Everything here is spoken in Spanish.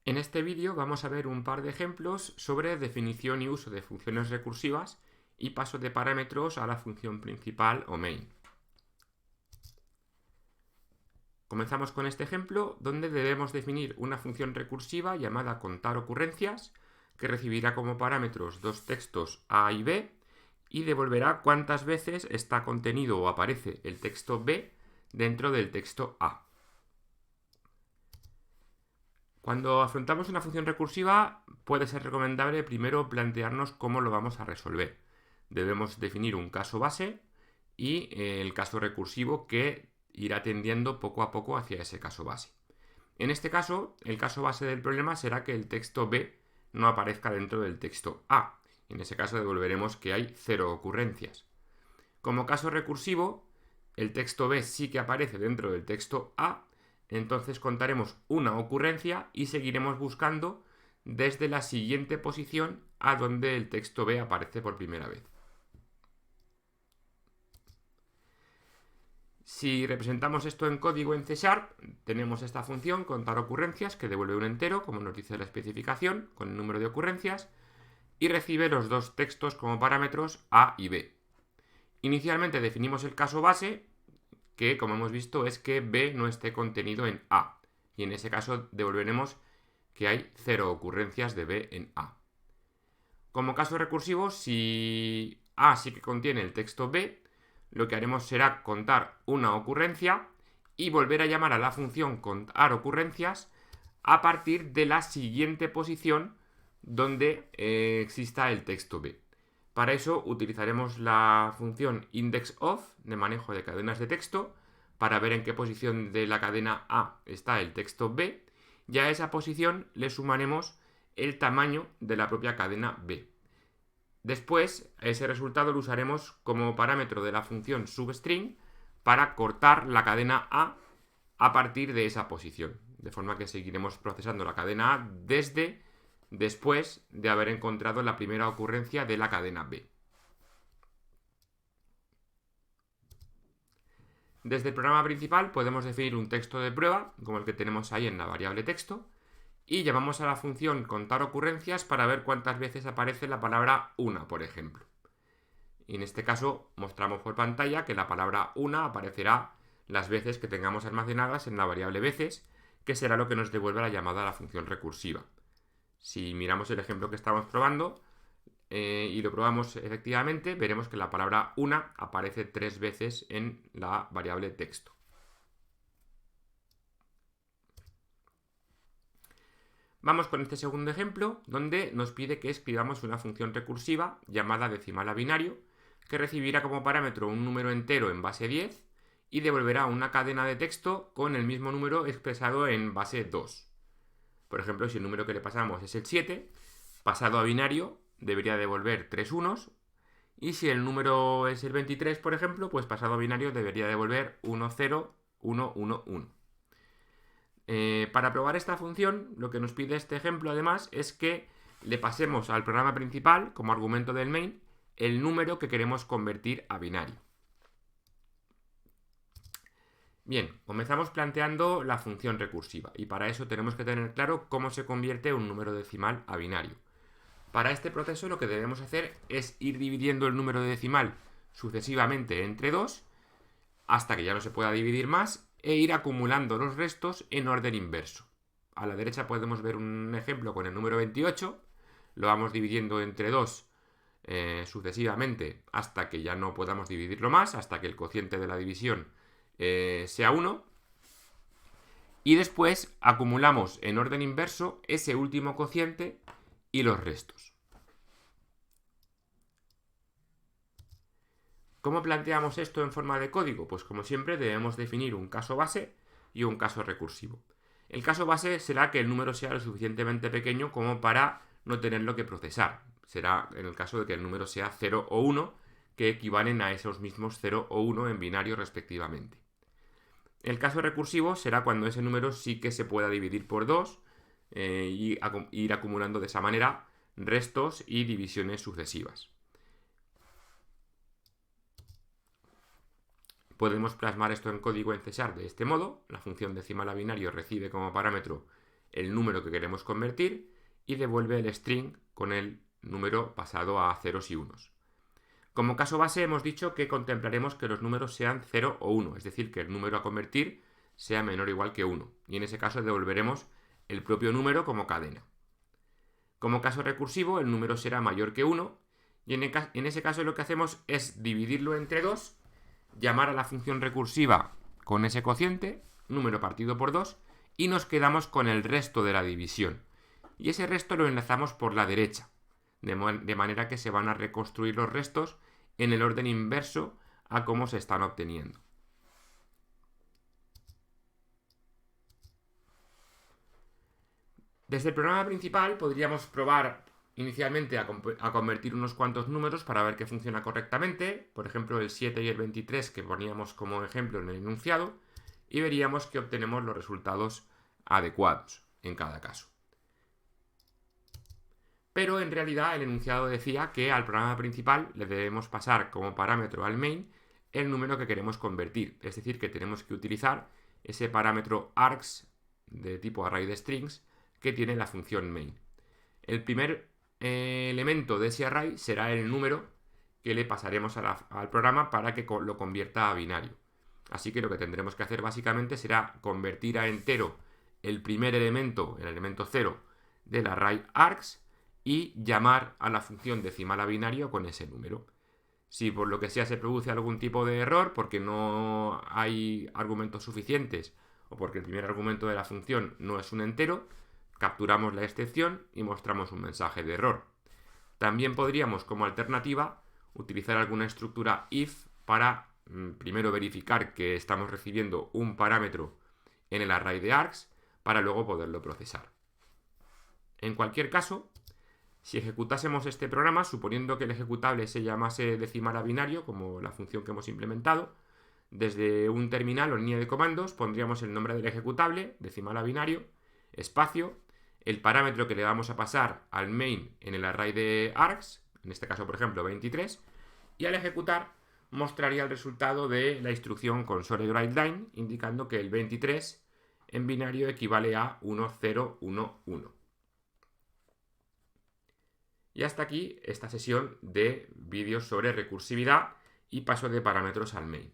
En este vídeo vamos a ver un par de ejemplos sobre definición y uso de funciones recursivas y paso de parámetros a la función principal o main. Comenzamos con este ejemplo donde debemos definir una función recursiva llamada contar ocurrencias que recibirá como parámetros dos textos A y B y devolverá cuántas veces está contenido o aparece el texto B dentro del texto A. Cuando afrontamos una función recursiva, puede ser recomendable primero plantearnos cómo lo vamos a resolver. Debemos definir un caso base y el caso recursivo que irá tendiendo poco a poco hacia ese caso base. En este caso, el caso base del problema será que el texto B no aparezca dentro del texto A. En ese caso devolveremos que hay 0 ocurrencias. Como caso recursivo, el texto B sí que aparece dentro del texto A. Entonces contaremos una ocurrencia y seguiremos buscando desde la siguiente posición a donde el texto B aparece por primera vez. Si representamos esto en código en C#, tenemos esta función contar ocurrencias que devuelve un entero, como nos dice la especificación, con el número de ocurrencias, y recibe los dos textos como parámetros A y B. Inicialmente definimos el caso base, que como hemos visto es que B no esté contenido en A, y en ese caso devolveremos que hay 0 ocurrencias de B en A. Como caso recursivo, si A sí que contiene el texto B, lo que haremos será contar una ocurrencia y volver a llamar a la función contar ocurrencias a partir de la siguiente posición donde exista el texto B. Para eso utilizaremos la función indexOf de manejo de cadenas de texto para ver en qué posición de la cadena A está el texto B y a esa posición le sumaremos el tamaño de la propia cadena B. Después, ese resultado lo usaremos como parámetro de la función substring para cortar la cadena A partir de esa posición. De forma que seguiremos procesando la cadena A desde después de haber encontrado la primera ocurrencia de la cadena B. Desde el programa principal podemos definir un texto de prueba, como el que tenemos ahí en la variable texto, y llamamos a la función contar ocurrencias para ver cuántas veces aparece la palabra una, por ejemplo. Y en este caso mostramos por pantalla que la palabra una aparecerá las veces que tengamos almacenadas en la variable veces, que será lo que nos devuelve la llamada a la función recursiva. Si miramos el ejemplo que estamos probando y lo probamos efectivamente, veremos que la palabra una aparece 3 veces en la variable texto. Vamos con este segundo ejemplo, donde nos pide que escribamos una función recursiva llamada decimal a binario, que recibirá como parámetro un número entero en base 10 y devolverá una cadena de texto con el mismo número expresado en base 2. Por ejemplo, si el número que le pasamos es el 7, pasado a binario debería devolver 3 unos, y si el número es el 23, por ejemplo, pues pasado a binario debería devolver 1, 0, 1, 1, 1. Para probar esta función, lo que nos pide este ejemplo además es que le pasemos al programa principal, como argumento del main, el número que queremos convertir a binario. Bien, comenzamos planteando la función recursiva y para eso tenemos que tener claro cómo se convierte un número decimal a binario. Para este proceso lo que debemos hacer es ir dividiendo el número de decimal sucesivamente entre 2 hasta que ya no se pueda dividir más e ir acumulando los restos en orden inverso. A la derecha podemos ver un ejemplo con el número 28, lo vamos dividiendo entre 2 sucesivamente hasta que ya no podamos dividirlo más, hasta que el cociente de la división sea 1, y después acumulamos en orden inverso ese último cociente y los restos. ¿Cómo planteamos esto en forma de código? Pues como siempre debemos definir un caso base y un caso recursivo. El caso base será que el número sea lo suficientemente pequeño como para no tenerlo que procesar. Será en el caso de que el número sea 0 o 1, que equivalen a esos mismos 0 o 1 en binario respectivamente. El caso recursivo será cuando ese número sí que se pueda dividir por 2 y ir acumulando de esa manera restos y divisiones sucesivas. Podemos plasmar esto en código en C# de este modo. La función decimal a binario recibe como parámetro el número que queremos convertir y devuelve el string con el número pasado a ceros y unos. Como caso base hemos dicho que contemplaremos que los números sean 0 o 1, es decir, que el número a convertir sea menor o igual que 1, y en ese caso devolveremos el propio número como cadena. Como caso recursivo, el número será mayor que 1, y en ese caso lo que hacemos es dividirlo entre 2, llamar a la función recursiva con ese cociente, número partido por 2, y nos quedamos con el resto de la división. Y ese resto lo enlazamos por la derecha, de manera que se van a reconstruir los restos en el orden inverso a cómo se están obteniendo. Desde el programa principal podríamos probar inicialmente a convertir unos cuantos números para ver que funciona correctamente, por ejemplo el 7 y el 23 que poníamos como ejemplo en el enunciado, y veríamos que obtenemos los resultados adecuados en cada caso. Pero en realidad el enunciado decía que al programa principal le debemos pasar como parámetro al main el número que queremos convertir, es decir, que tenemos que utilizar ese parámetro args de tipo array de strings que tiene la función main. El primer elemento de ese array será el número que le pasaremos al programa para que lo convierta a binario. Así que lo que tendremos que hacer básicamente será convertir a entero el primer elemento, el elemento 0 del array args, y llamar a la función decimal a binario con ese número. Si por lo que sea se produce algún tipo de error porque no hay argumentos suficientes o porque el primer argumento de la función no es un entero, capturamos la excepción y mostramos un mensaje de error. También podríamos, como alternativa, utilizar alguna estructura if para primero verificar que estamos recibiendo un parámetro en el array de args para luego poderlo procesar. En cualquier caso, si ejecutásemos este programa, suponiendo que el ejecutable se llamase decimal a binario, como la función que hemos implementado, desde un terminal o línea de comandos pondríamos el nombre del ejecutable, decimal a binario, espacio, el parámetro que le vamos a pasar al main en el array de args, en este caso por ejemplo 23, y al ejecutar mostraría el resultado de la instrucción console.writeLine, indicando que el 23 en binario equivale a 1011. Y hasta aquí esta sesión de vídeos sobre recursividad y paso de parámetros al main.